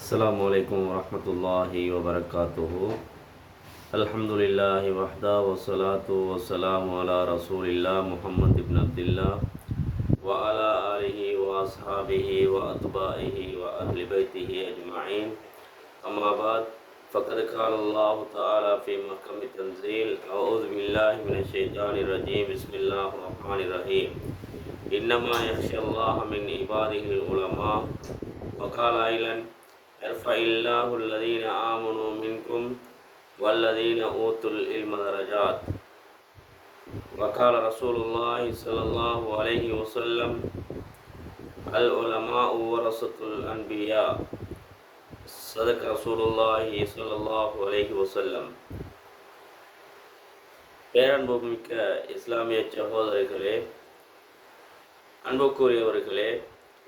السلام عليكم ورحمة الله وبركاته. الحمد لله وحده والصلاة والسلام على رسول الله محمد بن عبد الله وعلى آله وأصحابه وأتباعه وأهل بيته أجمعين. أما بعد فقد قال الله تعالى في محكم التنزيل: أعوذ بالله من الشيطان الرجيم. بسم الله الرحمن الرحيم. إنما يخشى الله من عباده العلماء. وقال أيضا: يرفع الله الذين آمنوا منكم والذين أوتوا العلم درجات. وقال رسول الله صلى الله عليه وسلم: العلماء ورثة الأنبياء. صدق رسول الله صلى الله عليه وسلم. பேரன்புமிக்க இஸ்லாமிய சகோதரர்களே, அன்புக்குரியவர்களே,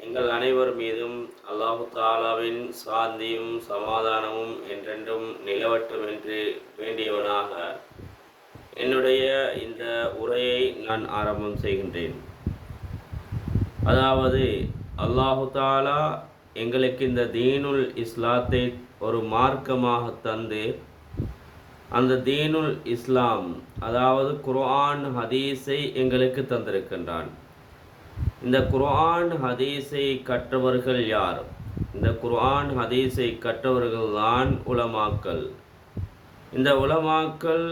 எங்கள் அனைவர் மீதும் அல்லாஹு தாலாவின் சாந்தியும் சமாதானமும் என்றென்றும் நிலவற்றும் என்று வேண்டியவனாக என்னுடைய இந்த உரையை நான் ஆரம்பம் செய்கின்றேன். அதாவது அல்லாஹு தாலா எங்களுக்கு இந்த தீனுல் இஸ்லாத்தை ஒரு மார்க்கமாக தந்து, அந்த தீனுல் இஸ்லாம் அதாவது குர்ஆன் ஹதீஸை எங்களுக்கு தந்திருக்கின்றான். இந்த குர்ஆன் ஹதீஸை கற்றவர்கள் யார்? இந்த குர்ஆன் ஹதீஸை கற்றவர்கள் தான் உலமாக்கள். இந்த உலமாக்கள்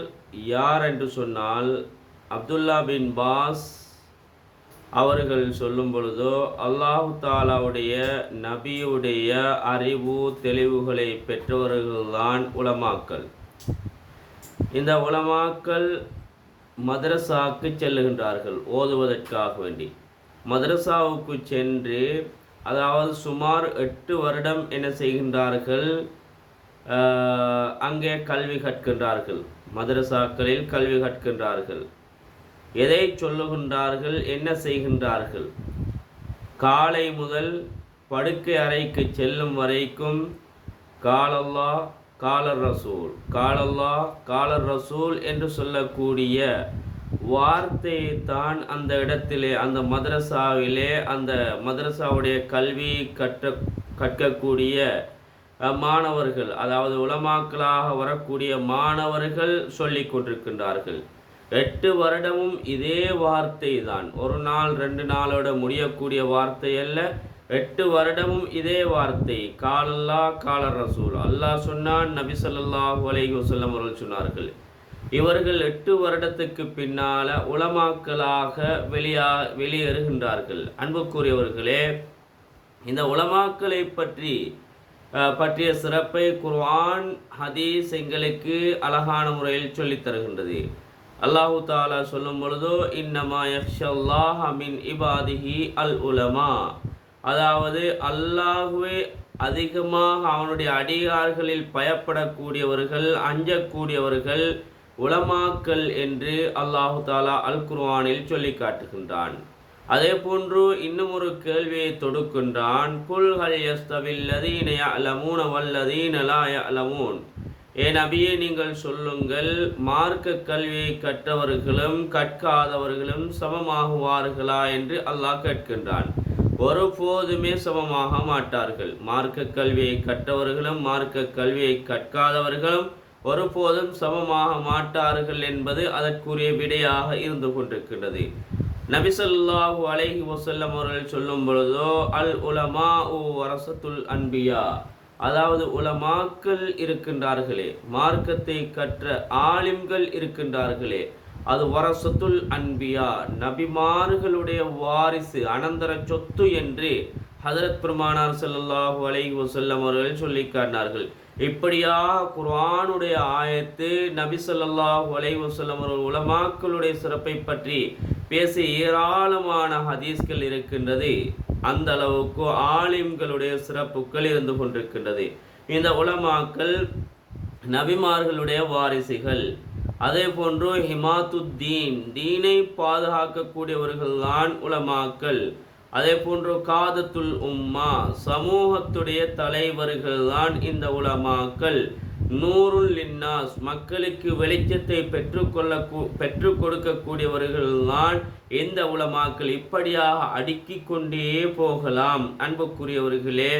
யார் என்று சொன்னால், அப்துல்லா பின் பாஸ் அவர்கள் சொல்லும் பொழுதோ, அல்லாஹு தாலாவுடைய நபியுடைய அறிவு தெளிவுகளை பெற்றவர்கள்தான் உலமாக்கள். இந்த உலமாக்கள் மதரசாவுக்கு செல்லுகின்றார்கள் ஓதுவதற்காக வேண்டி. மதரசாவுக்கு சென்று, அதாவது சுமார் 8 வருடம் என்ன செய்கின்றார்கள், அங்கே கல்வி கற்கின்றார்கள். மதரசாக்களில் கல்வி கற்கின்றார்கள். எதை சொல்லுகின்றார்கள், என்ன செய்கின்றார்கள்? காலை முதல் படுக்கை அறைக்கு செல்லும் வரைக்கும் காலல்லாஹ் காலர் ரசூல், காலல்லாஹ் காலர் ரசூல் என்று சொல்லக்கூடிய வார்த்தையை தான் அந்த இடத்திலே, அந்த மதரசாவிலே, அந்த மதரசாவுடைய கல்வி கற்கக்கூடிய மாணவர்கள், அதாவது உலமாக்களாக வரக்கூடிய மாணவர்கள் சொல்லி கொண்டிருக்கின்றார்கள். 8 வருடமும் இதே வார்த்தை தான். ஒரு நாள் 2 நாளோட முடியக்கூடிய வார்த்தை அல்ல. 8 வருடமும் இதே வார்த்தை. காலல்லாஹ் காலர் ரசூல், அல்லாஹ் சொன்னான், நபி ஸல்லல்லாஹு அலைஹி வஸல்லம் அவர்கள் சொன்னார்கள். இவர்கள் 8 வருடத்துக்கு பின்னால உலமாக்களாக வெளியேறுகின்றார்கள். அன்புக்குரியவர்களே, இந்த உலமாக்களை பற்றிய சிறப்பை குர்ஆன் ஹதீஸ் எங்களுக்கு அழகான முறையில் சொல்லித் தருகின்றது. அல்லாஹு தாலா சொல்லும் பொழுதோ, இன்னமா யக்ஷல்லாஹ மின் இபாதிஹி அல் உலமா, அதாவது அல்லாஹுவே அதிகமாக அவனுடைய அடியார்களில் பயப்படக்கூடியவர்கள், அஞ்சக்கூடியவர்கள் உலமாக்கள் என்று அல்லாஹு தாலா அல் குர்ஆனில் சொல்லி காட்டுகின்றான். அதே போன்று இன்னும் ஒரு கேள்வியை தொடுக்கின்றான். குல் ஹல் யஸ்தவில் லதீன யஅலமூன வல்லதீன லா யஅலமூன். ஏ நபியே, நீங்கள் சொல்லுங்கள், மார்க்க கல்வியை கற்றவர்களும் கற்காதவர்களும் சமமாகுவார்களா என்று அல்லாஹ் கேட்கின்றான். ஒருபோதுமே சமமாக மாட்டார்கள். மார்க்க கல்வியை கற்றவர்களும் மார்க்க கல்வியை கற்காதவர்களும் ஒருபோதும் சமமாக மாட்டார்கள் என்பது அதற்குரிய விடையாக இருந்து கொண்டிருக்கின்றது. நபி ஸல்லல்லாஹு அலைஹி வஸல்லம் அவர்கள் சொல்லும் பொழுதோ, அல் உலமாஉ வரஸத்துல் அன்பியா, அதாவது உலமாக்கள் இருக்கின்றார்களே, மார்க்கத்தை கற்ற ஆலிம்கள் இருக்கின்றார்களே, அது வரஸத்துல் அன்பியா, நபிமார்களுடைய வாரிசு, அனந்தர சொத்து என்று ஹஜரத் பெருமானார் ஸல்லல்லாஹு அலைஹி வஸல்லம் அவர்கள் சொல்லி காட்டினார்கள். இப்படியாக குர்ஆனுடைய ஆயத்து, நபி ஸல்லல்லாஹு அலைஹி வஸல்லம் அவர்கள் உலமாக்களுடைய சிறப்பை பற்றி பேசி ஏராளமான ஹதீஸ்கள் இருக்கின்றது. அந்த அளவுக்கு ஆலிம்களுடைய சிறப்புகள் இருந்து கொண்டிருக்கின்றது. இந்த உலமாக்கள் நபிமார்களுடைய வாரிசுகள். அதே போன்று ஹிமாத்துத்தீன், தீனை பாதுகாக்கக்கூடியவர்கள் தான் உலமாக்கள். அதே போன்று காதத்துல் உம்மா, சமூகத்துடைய தலைவர்கள் தான் இந்த உலமாக்கள். நூருல் லின்னாஸ், மக்களுக்கு வெளிச்சத்தை பெற்றுக் கொடுக்கக்கூடியவர்கள் தான் இந்த உலமாக்கள். இப்படியாக அடுக்கிக் கொண்டே போகலாம். அன்புக்குரியவர்களே,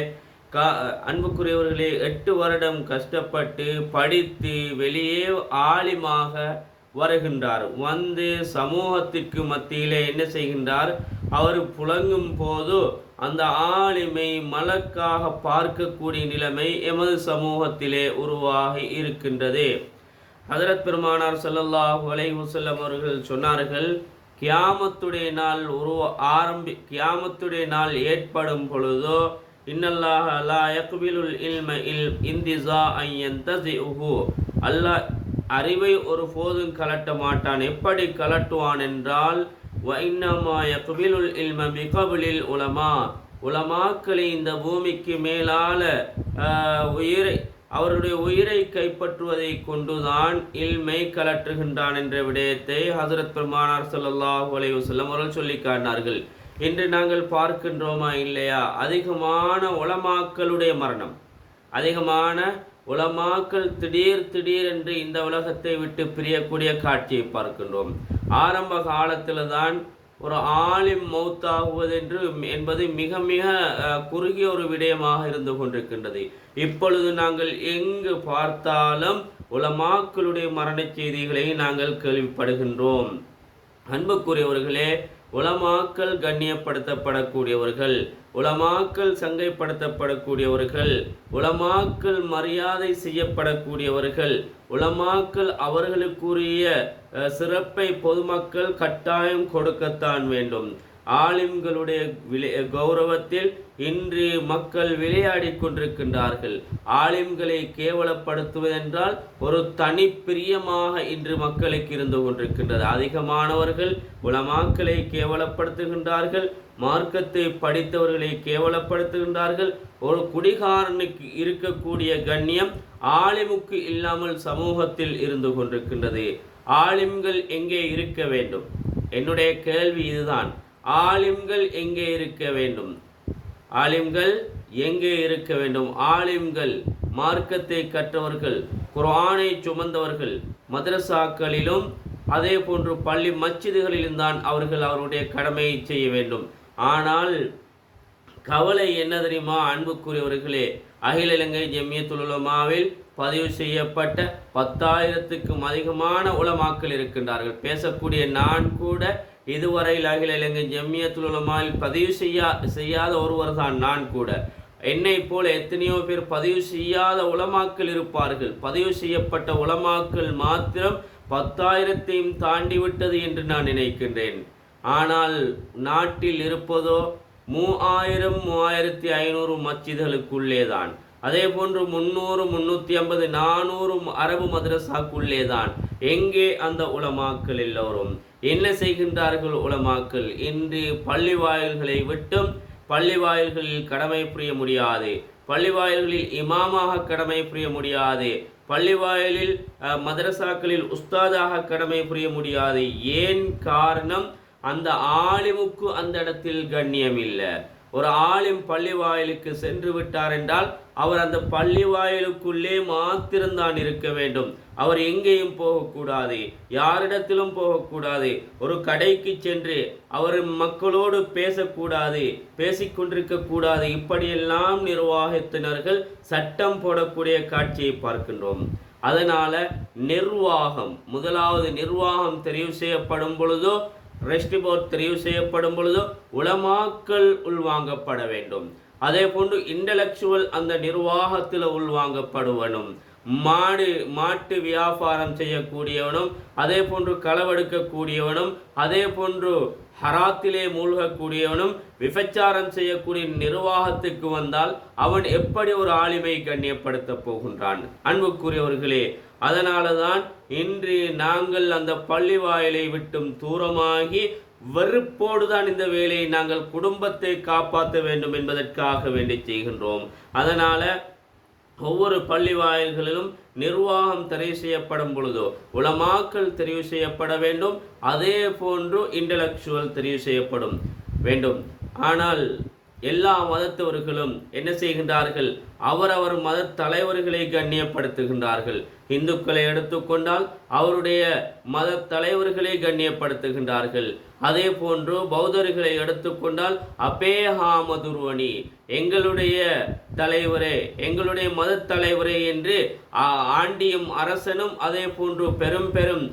அன்புக்குரியவர்களே 8 வருடம் கஷ்டப்பட்டு படித்து வெளியே ஆலிமாக வருகின்றார். வந்து சமூகத்திற்கு மத்தியிலே என்ன செய்கின்றார்? அவர் புழங்கும் போது அந்த ஆலிமை மலக்காக பார்க்கக்கூடிய நிலைமை எமது சமூகத்திலே உருவாகி இருக்கின்றது. ஹஜரத் பெருமானார் ஸல்லல்லாஹு அலைஹி வஸல்லம் அவர்கள் சொன்னார்கள், கியாமத்துடைய நாள் கியாமத்துடைய நாள் ஏற்படும் பொழுதோ இன்னல்லாஹ லா யக்பிலுல் இல்ம இன்திஸாஅன் யன்தஸிஹு, அல்லாஹ் அறிவை ஒரு போதும் கலட்ட மாட்டான். எப்படி கலட்டுவான் என்றால் வ இன்னமா யக்பிலுல் இல்ம பிகபிலில் உலமா, உலமாக்களை இந்த பூமிக்கு மேலால அவருடைய உயிரை கைப்பற்றுவதை கொண்டுதான் இல்மை கலற்றுகின்றான் என்ற விடயத்தை ஹஜரத் பெருமானார் ஸல்லல்லாஹு அலைஹி வஸல்லம் அவர்கள் சொல்லி காட்டினார்கள். இன்று நாங்கள் பார்க்கின்றோமா இல்லையா? அதிகமான உலமாக்களுடைய மரணம், அதிகமான உலமாக்கள் திடீர் என்று இந்த உலகத்தை விட்டு பிரியக்கூடிய காட்சியை பார்க்கின்றோம். ஆரம்ப காலத்தில் தான் ஒரு ஆலிம் மௌத்தாகுவது என்பது மிக மிக குறுகிய ஒரு விடயமாக இருந்து கொண்டிருக்கின்றது. இப்பொழுது நாங்கள் எங்கு பார்த்தாலும் உலமாக்களுடைய மரண செய்திகளை நாங்கள் கேள்விப்படுகின்றோம். அன்புக்குரியவர்களே, உலமாக்கள் கண்ணியப்படுத்தப்படக்கூடியவர்கள், உலமாக்கள் சங்கைப்படுத்தப்படக்கூடியவர்கள், உலமாக்கள் மரியாதை செய்யப்படக்கூடியவர்கள், உலமாக்கள் அவர்களுக்குரிய சிறப்பை பொதுமக்கள் கட்டாயம் கொடுக்கத்தான் வேண்டும். ஆலிம்களுடைய கௌரவத்தில் இன்று மக்கள் விளையாடி கொண்டிருக்கின்றார்கள். ஆலிம்களை கேவலப்படுத்துவதென்றால் ஒரு தனி பிரியமாக இன்று மக்களுக்கு இருந்து கொண்டிருக்கின்றது. அதிகமானவர்கள் உலமாக்களை கேவலப்படுத்துகின்றார்கள், மார்க்கத்தை படித்தவர்களை கேவலப்படுத்துகின்றார்கள். ஒரு குடிகாரனுக்கு இருக்கக்கூடிய கண்ணியம் ஆலிமுக்கு இல்லாமல் சமூகத்தில் இருந்து கொண்டிருக்கின்றது. ஆலிம்கள் எங்கே இருக்க வேண்டும்? என்னுடைய கேள்வி இதுதான். ஆலிம்கள் எங்கே இருக்க வேண்டும்? ஆலிம்கள் எங்கே இருக்க வேண்டும்? ஆலிம்கள் மார்க்கத்தை கற்றவர்கள், குர்ஆனை சுமந்தவர்கள், மதரசாக்களிலும் அதே போன்று பள்ளி மஸ்ஜிதுகளிலும் தான் அவர்கள் அவருடைய கடமையை செய்ய வேண்டும். ஆனால் கவலை என்ன தெரியுமா அன்புக்குரியவர்களே? அகில இலங்கை ஜம்மியத்துல் உலமாவில் பதிவு செய்யப்பட்ட 10,000க்கும் அதிகமான உலமாக்கள் இருக்கின்றார்கள். பேசக்கூடிய நான் கூட இதுவரையில் அகில இலங்கை ஜம்மியத்துல் உலமாவில் பதிவு செய்யாத ஒருவர் தான் நான் கூட. என்னை போல எத்தனையோ பேர் பதிவு செய்யாத உலமாக்கள் இருப்பார்கள். பதிவு செய்யப்பட்ட உலமாக்கள் மாத்திரம் 10,000ஐயும் தாண்டி விட்டது என்று நான் நினைக்கின்றேன். ஆனால் நாட்டில் இருப்பதோ 3000 3500 மஸ்ஜிதுகளுக்குள்ளே தான். அதே போன்று 300 350 400 அரபு மதரசாக்குள்ளே தான். எங்கே அந்த உலமாக்கள் எல்லோரும்? என்ன செய்கின்றார்கள் உலமாக்கள்? இன்று பள்ளி வாயில்களை விட்டும் பள்ளி வாயில்களில் கடமை புரிய முடியாது, பள்ளி வாயில்களில் இமாமாக கடமை புரிய முடியாது, பள்ளி வாயிலில் மதரசாக்களில் உஸ்தாதாக கடமை புரிய முடியாது. ஏன் காரணம்? அந்த ஆலிமுக்கு அந்த இடத்தில் கண்ணியம் இல்லை. ஒரு ஆலிம் பள்ளி வாயிலுக்கு சென்று விட்டார் என்றால் அவர் அந்த பள்ளி வாயிலுக்குள்ளே மாத்திரம்தான் இருக்க வேண்டும். அவர் எங்கேயும் போகக்கூடாது, யாரிடத்திலும் போகக்கூடாது. ஒரு கடைக்கு சென்று அவர் மக்களோடு பேசக்கூடாது, பேசிக்கொண்டிருக்க கூடாது. இப்படியெல்லாம் நிர்வாகத்தினர்கள் சட்டம் போடக்கூடிய காட்சியை பார்க்கின்றோம். அதனால நிர்வாகம், முதலாவது நிர்வாகம் தெரிவு செய்யப்படும் பொழுதோ, ரெஸ்ட் போர்ட் தெரிவு செய்யப்படும் பொழுதோ உலமாக்கள் உள்வாங்கப்பட வேண்டும். அதே போன்று இன்டலெக்சுவல் அந்த நிர்வாகத்தில் உள்வாங்கப்படுவனும். மாட்டு வியாபாரம் செய்யக்கூடியவனும், அதே போன்று களவெடுக்கக்கூடியவனும், அதே போன்று ஹராத்திலே மூழ்கக்கூடியவனும், விபச்சாரம் செய்யக்கூடிய நிர்வாகத்துக்கு வந்தால் அவன் எப்படி ஒரு ஆளுமை கண்ணியப்படுத்த போகின்றான்? அன்புக்குரியவர்களே, அதனால தான் இன்று நாங்கள் அந்த பள்ளி வாயிலை விட்டும் தூரமாகி வெறுப்போடு தான் இந்த வேலையை நாங்கள் குடும்பத்தை காப்பாற்ற வேண்டும் என்பதற்காக வேண்டி செய்கின்றோம். அதனால ஒவ்வொரு பள்ளி வாயில்களிலும் நிர்வாகம் தெரிவு செய்யப்படும் பொழுதோ உலமாக்கள் தெரிவு செய்யப்பட வேண்டும். அதே போன்று இன்டலெக்சுவல் தெரிவு செய்யப்படும் வேண்டும். ஆனால் எல்லா மதத்தவர்களும் என்ன செய்கின்றார்கள்? அவரவர் மத தலைவர்களை கண்ணியப்படுத்துகின்றார்கள். இந்துக்களை எடுத்துக்கொண்டால் அவருடைய மத தலைவர்களை கண்ணியப்படுத்துகின்றார்கள். அதே போன்று பௌத்தர்களை எடுத்துக்கொண்டால் அப்பேஹாமதுர்வனி, எங்களுடைய தலைவரே, எங்களுடைய மத தலைவரே என்று ஆண்டியும் அரசனும் அதே போன்று பெரும் பெரும்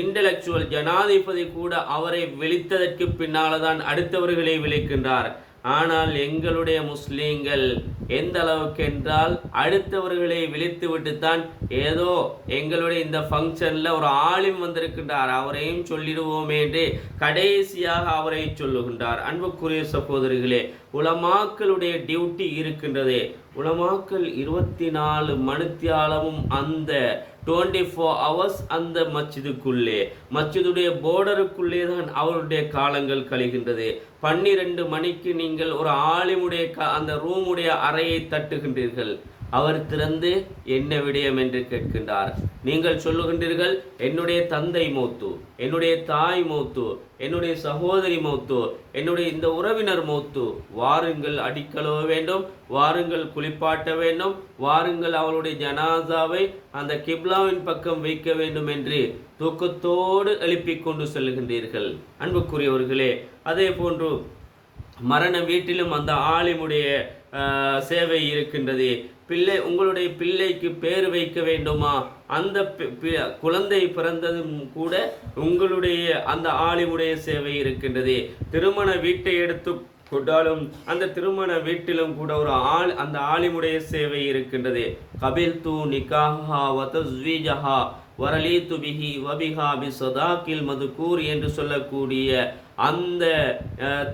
இன்டலெக்சுவல் ஜனாதிபதி கூட அவரை விழித்ததற்கு பின்னால்தான் அடுத்தவர்களை விழிக்கின்றார். ஆனால் எங்களுடைய முஸ்லீம்கள் எந்த அளவுக்கு என்றால் அடுத்தவர்களை விழித்து விட்டுத்தான் ஏதோ எங்களுடைய இந்த ஃபங்க்ஷனில் ஒரு ஆலிம் வந்திருக்கின்றார், அவரையும் சொல்லிடுவோமே என்று கடைசியாக அவரை சொல்லுகின்றார். அன்புக்குரிய சகோதரிகளே, உலமாக்களுடைய டியூட்டி இருக்கின்றது. உலமாக்கள் 24 மணித்தியாலமும் அந்த 24 hours அந்த மஸ்ஜிதுக்குள்ளே, மஸ்ஜிதுடைய போர்டருக்குள்ளே தான் அவருடைய காலங்கள் கழிகின்றது. 12 மணிக்கு நீங்கள் ஒரு ஆலிமுடைய அந்த ரூமுடைய அறையை தட்டுகின்றீர்கள். அவர் திறந்து என்ன விடயம் என்று கேட்கின்றார். நீங்கள் சொல்லுகின்றீர்கள், என்னுடைய தந்தை மௌத்து, என்னுடைய தாய் மௌத்து, என்னுடைய சகோதரி மௌத்து, என்னுடைய இந்த உறவினர் மௌத்து, வாருங்கள் அடிக்கழுவ வேண்டும், வாருங்கள் குளிப்பாட்ட வேண்டும், வாருங்கள் அவளுடைய ஜனாசாவை அந்த கிப்லாவின் பக்கம் வைக்க வேண்டும் என்று தூக்கத்தோடு எழுப்பிக் கொண்டு செல்கின்றீர்கள். அன்புக்குரியவர்களே, அதே போன்று மரண வீட்டிலும் அந்த ஆலிமுடைய சேவை இருக்கின்றது. உங்களுடைய பிள்ளைக்கு பேர் வைக்க வேண்டுமா, அந்த குழந்தை பிறந்ததும் கூட உங்களுடைய அந்த ஆலிமுடைய சேவை இருக்கின்றது. திருமண வீட்டை எடுத்து கொண்டாலும் அந்த திருமண வீட்டிலும் கூட ஒரு அந்த ஆலிமுடைய சேவை இருக்கின்றது. கபில் தூ நிகாஹா வதஸ்வீஜஹா வரலீத்து பிஹி வபிஹா பி சதாக்கில் மதுகூர் என்று சொல்லக்கூடிய அந்த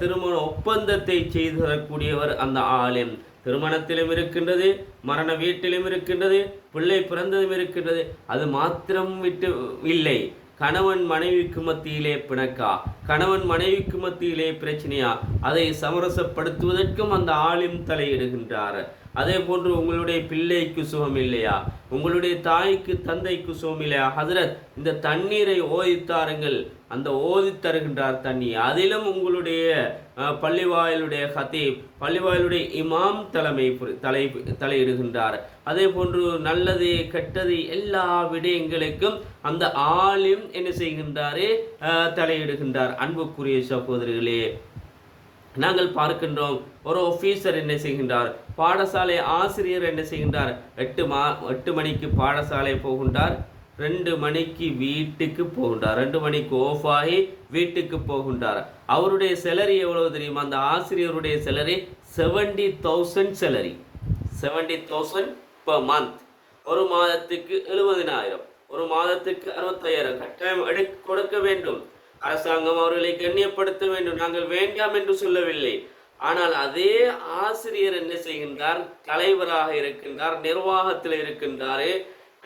திருமண ஒப்பந்தத்தை செய்து தரக்கூடியவர் அந்த ஆலிம். திருமணத்திலும் இருக்கின்றது, மரண வீட்டிலும் இருக்கின்றது, பிள்ளை பிறந்ததும் இருக்கின்றது. அது மாத்திரம் விட்டு இல்லை, கணவன் மனைவிக்கு மத்தியிலே பிணக்கா, கணவன் மனைவிக்கு மத்தியிலே பிரச்சனையா, அதை சமரசப்படுத்துவதற்கும் அந்த ஆலிம் தலையிடுகின்றார். அதே போன்று உங்களுடைய பிள்ளைக்கு சுகம் இல்லையா, உங்களுடைய தாய்க்கு தந்தைக்கு சுகம் இல்லையா, ஹசரத் இந்த தண்ணீரை ஓதித்தாருங்கள், அந்த ஓதி தருகின்றார் தண்ணி. அதிலும் உங்களுடைய பள்ளிவாயலுடைய ஹத்தீப், பள்ளிவாயலுடைய இமாம் தலையிடுகின்றார். அதே போன்று நல்லது கெட்டது எல்லா விடயங்களுக்கும் அந்த ஆலிம் என்ன செய்கின்றாரே தலையிடுகின்றார். அன்புக்குரிய சகோதரிகளே, நாங்கள் பார்க்கின்றோம், ஒரு ஆஃபீஸர் என்ன செய்கின்றார், பாடசாலை ஆசிரியர் என்ன செய்கின்றார், 8 மணிக்கு பாடசாலை போகின்றார், 2 மணிக்கு வீட்டுக்கு போகின்றார், 2 மணிக்கு ஆஃப் ஆகி வீட்டுக்கு போகின்றார். அவருடைய சேலரி எவ்வளவு தெரியுமா? அந்த ஆசிரியருடைய சேலரி 70,000 சேலரி, 70,000 per month. ஒரு மாதத்துக்கு 70,000, ஒரு மாதத்துக்கு 65,000 கட்டாயம் கொடுக்க வேண்டும். அரசாங்கம் அவர்களை கண்ணியப்படுத்த வேண்டும், நாங்கள் வேண்டாம் என்று சொல்லவில்லை. ஆனால் அதே ஆசிரியர் என்ன செய்கின்றார், தலைவராக இருக்கின்றார், நிர்வாகத்தில் இருக்கின்றாரு.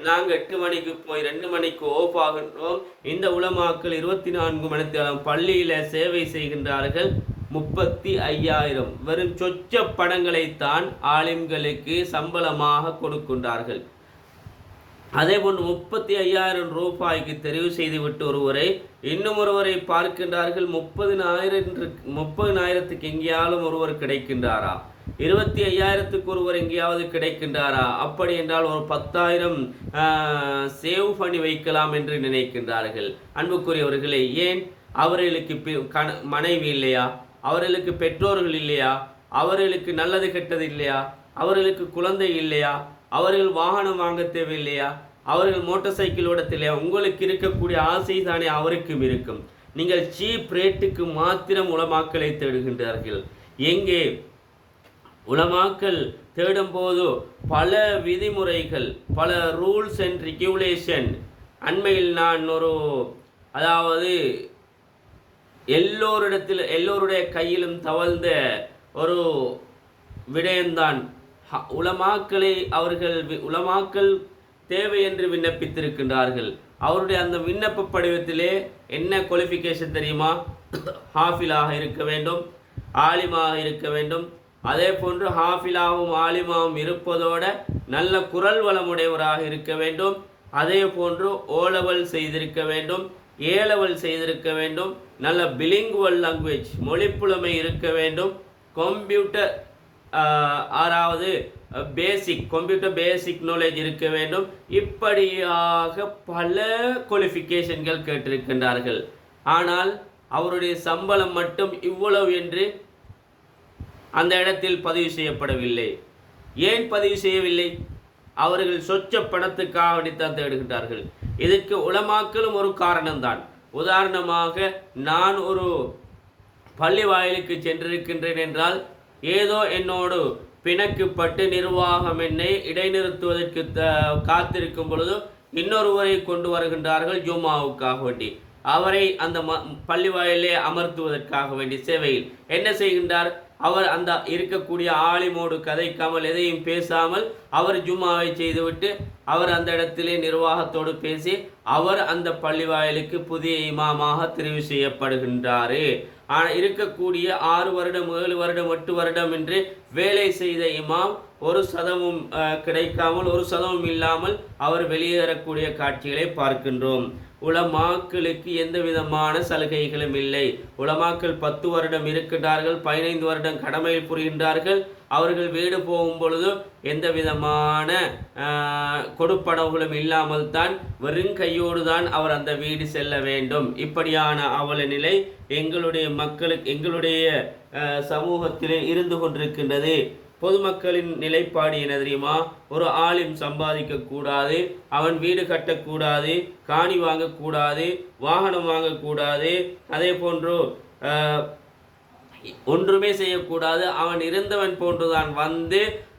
நாங்கள் 8 மணிக்கு போய் 2 மணிக்கு ஓப் ஆகின்றோம். இந்த உலமாக்கள் 24 மணி நேரம் பள்ளியில சேவை செய்கின்றார்கள். 35,000 வெறும் சொச்ச படங்களைத்தான் ஆலிம்களுக்கு சம்பளமாக கொடுக்கின்றார்கள். அதே போன்று 35,000 ரூபாய்க்கு தெரிவு செய்துவிட்டு ஒருவரை இன்னும் ஒருவரை பார்க்கின்றார்கள். 30,000க்கு எங்கேயாலும் ஒருவர் கிடைக்கின்றாரா? 25,000க்கு ஒருவர் எங்கேயாவது கிடைக்கின்றாரா? அப்படி என்றால் ஒரு 10,000 சேவ் பண்ணி வைக்கலாம் என்று நினைக்கின்றார்கள். அன்புக்குரியவர்களே, ஏன் அவர்களுக்கு மனைவி இல்லையா? அவர்களுக்கு பெற்றோர்கள் இல்லையா? அவர்களுக்கு நல்லது கெட்டது இல்லையா? அவர்களுக்கு குழந்தை இல்லையா? அவர்கள் வாகனம் வாங்க தேவையில்லையா? அவர்கள் மோட்டார் சைக்கிள் ஓடத்தில்லையா? உங்களுக்கு இருக்கக்கூடிய ஆசை தானே அவருக்கும் இருக்கும். நீங்கள் சீப் ரேட்டுக்கு மாத்திரம் உலமாக்களை தேடுகின்றார்கள். எங்கே உலமாக்கள் தேடும் போது பல விதிமுறைகள், பல ரூல்ஸ் அண்ட் ரெகுலேஷன். அண்மையில் நான் அதாவது எல்லோருடைய கையிலும் தவழ்ந்த ஒரு விடயம்தான். உலமாக்கள் தேவை என்று விண்ணப்பித்திருக்கின்றார்கள். அவருடைய அந்த விண்ணப்ப படிவத்திலே என்ன குவாலிஃபிகேஷன் தெரியுமா? ஹாஃபிலாக இருக்க வேண்டும், ஆலிமாக இருக்க வேண்டும். அதே போன்று ஹாஃபிலாவும் ஆலிமாவும் இருப்பதோட நல்ல குரல் வளமுடையவராக இருக்க வேண்டும். அதே போன்று ஓலவல் செய்திருக்க வேண்டும், ஏலவல் செய்திருக்க வேண்டும், நல்ல பிலிங்குவல் லாங்குவேஜ் மொழிப்புலமை இருக்க வேண்டும், கம்ப்யூட்டர் 6வது கம்ப்யூட்டர் பேசிக் நாலேஜ் இருக்க வேண்டும். இப்படியாக பல குவாலிஃபிகேஷன்கள் கேட்டிருக்கின்றார்கள். ஆனால் அவருடைய சம்பளம் மட்டும் இவ்வளவு என்று அந்த இடத்தில் பதிவு செய்யப்படவில்லை. ஏன் பதிவு செய்யவில்லை? அவர்கள் சொச்ச பணத்துக்காக வேண்டித்தான் தேடுகின்றார்கள். இதற்கு உலமாக்களும் ஒரு காரணம்தான். உதாரணமாக, நான் ஒரு பள்ளி வாயிலுக்கு சென்றிருக்கின்றேன் என்றால், ஏதோ என்னோடு பிணக்குப்பட்டு நிர்வாகம் என்னை இடைநிறுத்துவதற்கு காத்திருக்கும் பொழுது இன்னொருவரை கொண்டு வருகின்றார்கள் ஜும்மாவுக்காக வேண்டி. அவரை அந்த பள்ளி வாயிலே அமர்த்துவதற்காக வேண்டி சேவையில் என்ன செய்கின்றார்? அவர் அந்த இருக்கக்கூடிய ஆலிமோடு கதைக்காமல் எதையும் பேசாமல் அவர் ஜும்மாவை செய்துவிட்டு அவர் அந்த இடத்திலே நிர்வாகத்தோடு பேசி அவர் அந்த பள்ளி வாயிலுக்கு புதிய இமாமாக தெரிவு செய்யப்படுகின்றார். ஆனால் இருக்கக்கூடிய 6 வருடம் 7 வருடம் 8 வருடம் என்று வேலை செய்த இமாம் 1% கிடைக்காமல் 1% இல்லாமல் அவர் வெளியேறக்கூடிய காட்சிகளை பார்க்கின்றோம். உலமாக்களுக்கு எந்த விதமான சலுகைகளும் இல்லை. உலமாக்கள் 10 வருடம் இருக்கின்றார்கள், 15 வருடம் கடமையில் புரிகின்றார்கள். அவர்கள் வீடு போகும் பொழுது எந்த விதமான கொடுப்பனவுகளும் இல்லாமல் தான் வெறும் கையோடு தான் அவர் அந்த வீடு செல்ல வேண்டும். இப்படியான அவல நிலை எங்களுடைய மக்களுக்கு எங்களுடைய சமூகத்திலே இருந்து கொண்டிருக்கின்றது. பொதுமக்களின் நிலைப்பாடு என்ன தெரியுமா? ஒரு ஆலிம் சம்பாதிக்க கூடாது, அவன் வீடு கட்டக்கூடாது, காணி வாங்கக்கூடாது, வாகனம் வாங்கக்கூடாது, அதே போன்று ஒன்றுமே செய்யக்கூடாது. அவன் இருந்தவன் போன்றுதான்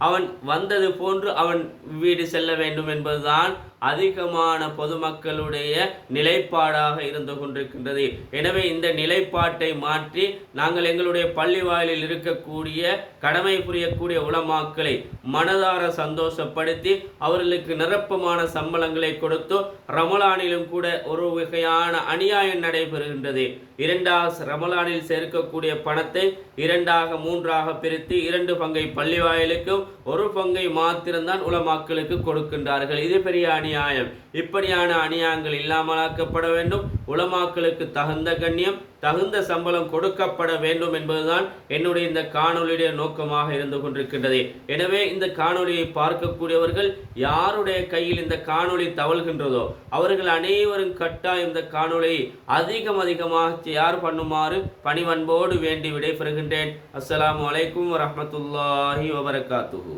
அவன் வந்தது போன்று அவன் வீடு செல்ல வேண்டும் என்பதுதான் அதிகமான பொதுமக்களுடைய நிலைப்பாடாக இருந்து கொண்டிருக்கின்றது. எனவே இந்த நிலைப்பாட்டை மாற்றி நாங்கள் எங்களுடைய பள்ளி வாயிலில் இருக்கக்கூடிய கடமை புரியக்கூடிய உலமாக்களை மனதார சந்தோஷப்படுத்தி அவர்களுக்கு நிரப்பமான சம்பளங்களை கொடுத்து ரமலானிலும் கூட ஒரு வகையான அநியாயம் நடைபெறுகின்றது. 2 ரமலானில் சேர்க்கக்கூடிய பணத்தை 2 3 பிரித்து 2 பங்கை பள்ளி வாயிலுக்கும் 1 பங்கை மாத்திரம்தான் உலமாக்களுக்கு கொடுக்கின்றார்கள். இது பெரிய அநியாயம். இப்படியான அநியாயங்கள் இல்லாமலாக்கப்பட வேண்டும். உலமாக்களுக்கு தகுந்த கண்ணியம் தகுந்த சம்பளம் கொடுக்கப்பட வேண்டும் என்பதுதான் என்னுடைய இந்த காணொலியுடைய நோக்கமாக இருந்து கொண்டிருக்கின்றது. எனவே இந்த காணொலியை பார்க்கக்கூடியவர்கள் யாருடைய கையில் இந்த காணொலி தவழ்கின்றதோ அவர்கள் அனைவரும் கட்டாயம் இந்த காணொலியை அதிகமாக ஷேர் பண்ணுமாறு பணிவன்போடு வேண்டி விடைபெறுகின்றேன். அஸ்ஸலாமு அலைக்கும் வரஹ்மத்துல்லாஹி வபரகாத்துஹு.